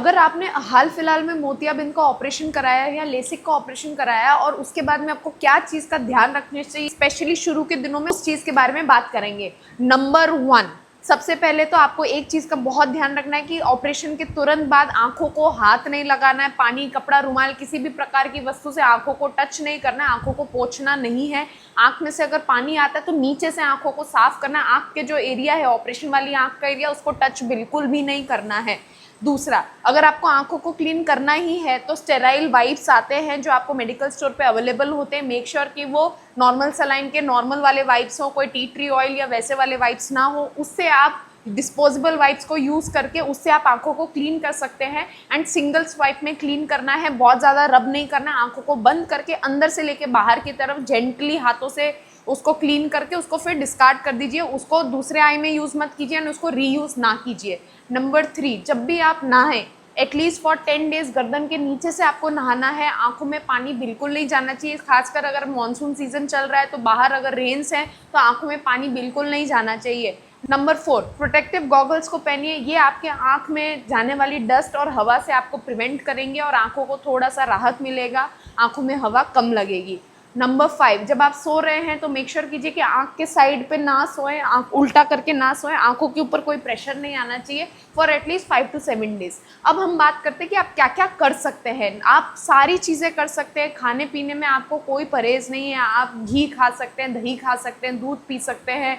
अगर आपने हाल फिलहाल में मोतियाबिंद का ऑपरेशन कराया है या लेसिक का ऑपरेशन कराया और उसके बाद में आपको क्या चीज़ का ध्यान रखना चाहिए, स्पेशली शुरू के दिनों में, उस चीज़ के बारे में बात करेंगे। नंबर 1, सबसे पहले तो आपको एक चीज़ का बहुत ध्यान रखना है कि ऑपरेशन के तुरंत बाद आंखों को हाथ नहीं लगाना है, पानी, कपड़ा, रुमाल, किसी भी प्रकार की वस्तु से आंखों को टच नहीं करना है, आंखों को पोंछना नहीं है। आंख में से अगर पानी आता है तो नीचे से आंखों को साफ करना है। आंख के जो एरिया है, ऑपरेशन वाली आंख का एरिया, उसको टच बिल्कुल भी नहीं करना है। दूसरा, अगर आपको आंखों को क्लीन करना ही है तो स्टेराइल वाइप्स आते हैं जो आपको मेडिकल स्टोर पे अवेलेबल होते हैं। मेक श्योर कि वो नॉर्मल सलाइन के नॉर्मल वाले वाइप्स हो, कोई टी ट्री ऑयल या वैसे वाले वाइप्स ना हो। उससे आप डिस्पोजेबल वाइप्स को यूज़ करके उससे आप आंखों को क्लीन कर सकते हैं। एंड सिंगल स्वाइप में क्लीन करना है, बहुत ज़्यादा रब नहीं करना है। आंखों को बंद करके अंदर से लेके बाहर की तरफ जेंटली हाथों से उसको क्लीन करके उसको फिर डिस्कार्ड कर दीजिए। उसको दूसरे आई में यूज़ मत कीजिए एंड उसको रीयूज़ ना कीजिए। नंबर 3, जब भी आप नहाएं एटलीस्ट फॉर 10 डेज गर्दन के नीचे से आपको नहाना है। आंखों में पानी बिल्कुल नहीं जाना चाहिए, खासकर अगर मानसून सीजन चल रहा है तो बाहर अगर रेन्स हैं तो आंखों में पानी बिल्कुल नहीं जाना चाहिए। नंबर 4, प्रोटेक्टिव गॉगल्स को पहनिए। ये आपके आंख में जाने वाली डस्ट और हवा से आपको प्रिवेंट करेंगे और आंखों को थोड़ा सा राहत मिलेगा, आंखों में हवा कम लगेगी। नंबर 5, जब आप सो रहे हैं तो मेक श्योर कीजिए कि आंख के साइड पे ना सोएं, आंख उल्टा करके ना सोएं, आंखों के ऊपर कोई प्रेशर नहीं आना चाहिए फॉर एटलीस्ट 5 to 7 डेज। अब हम बात करते हैं कि आप क्या क्या कर सकते हैं। आप सारी चीज़ें कर सकते हैं, खाने पीने में आपको कोई परहेज़ नहीं है। आप घी खा सकते हैं, दही खा सकते हैं, दूध पी सकते हैं,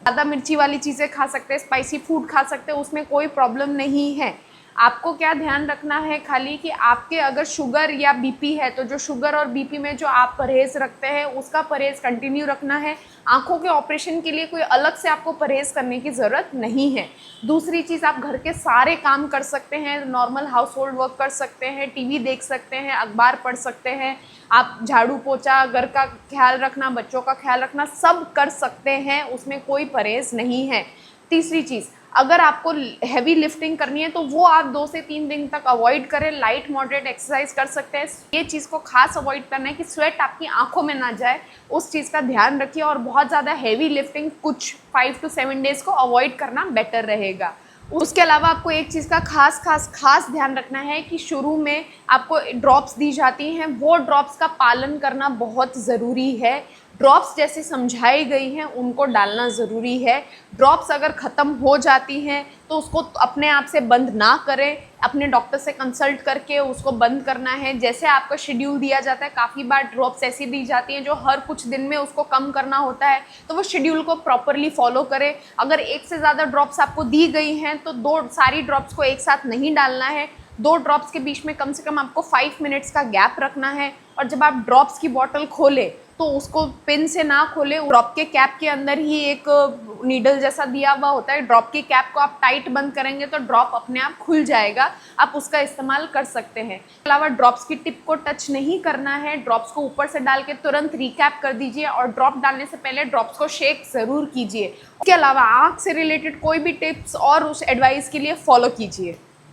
ज़्यादा मिर्ची वाली चीज़ें खा सकते हैं, स्पाइसी फूड खा सकते हैं, उसमें कोई प्रॉब्लम नहीं है। आपको क्या ध्यान रखना है खाली कि आपके अगर शुगर या बीपी है तो जो शुगर और बीपी में जो आप परहेज़ रखते हैं उसका परहेज़ कंटिन्यू रखना है। आंखों के ऑपरेशन के लिए कोई अलग से आपको परहेज़ करने की ज़रूरत नहीं है। दूसरी चीज़, आप घर के सारे काम कर सकते हैं, नॉर्मल हाउस होल्ड वर्क कर सकते हैं, टीवी देख सकते हैं, अखबार पढ़ सकते हैं, आप झाड़ू पोछा, घर का ख्याल रखना, बच्चों का ख्याल रखना, सब कर सकते हैं, उसमें कोई परहेज़ नहीं है। तीसरी चीज़, अगर आपको हैवी लिफ्टिंग करनी है तो वो आप 2 से 3 दिन तक अवॉइड करें। लाइट मॉडरेट एक्सरसाइज कर सकते हैं। ये चीज़ को खास अवॉइड करना है कि स्वेट आपकी आंखों में ना जाए, उस चीज़ का ध्यान रखिए। और बहुत ज़्यादा हैवी लिफ्टिंग कुछ 5 to 7 डेज़ को अवॉइड करना बेटर रहेगा। उसके अलावा आपको एक चीज़ का खास ध्यान रखना है कि शुरू में आपको ड्रॉप्स दी जाती हैं, वो ड्रॉप्स का पालन करना बहुत ज़रूरी है। ड्रॉप्स जैसे समझाई गई हैं उनको डालना ज़रूरी है। ड्रॉप्स अगर ख़त्म हो जाती हैं तो उसको अपने आप से बंद ना करें, अपने डॉक्टर से कंसल्ट करके उसको बंद करना है। जैसे आपका शेड्यूल दिया जाता है, काफ़ी बार ड्रॉप्स ऐसी दी जाती हैं जो हर कुछ दिन में उसको कम करना होता है, तो वो शेड्यूल को प्रॉपरली फॉलो करें। अगर एक से ज़्यादा ड्रॉप्स आपको दी गई हैं तो सारी ड्रॉप्स को एक साथ नहीं डालना है। 2 ड्रॉप्स के बीच में कम से कम आपको 5 मिनट्स का गैप रखना है। और जब आप ड्रॉप्स की बॉटल खोलें तो उसको पिन से ना खोलें। ड्रॉप के कैप के अंदर ही एक नीडल जैसा दिया हुआ होता है, ड्रॉप की कैप को आप टाइट बंद करेंगे तो ड्रॉप अपने आप खुल जाएगा, आप उसका इस्तेमाल कर सकते हैं। इसके अलावा ड्रॉप्स की टिप को टच नहीं करना है, ड्रॉप्स को ऊपर से डाल के तुरंत रिकैप कर दीजिए और ड्रॉप डालने से पहले ड्रॉप्स को शेक ज़रूर कीजिए। इसके अलावा आँख से रिलेटेड कोई भी टिप्स और उस एडवाइस के लिए फॉलो कीजिए।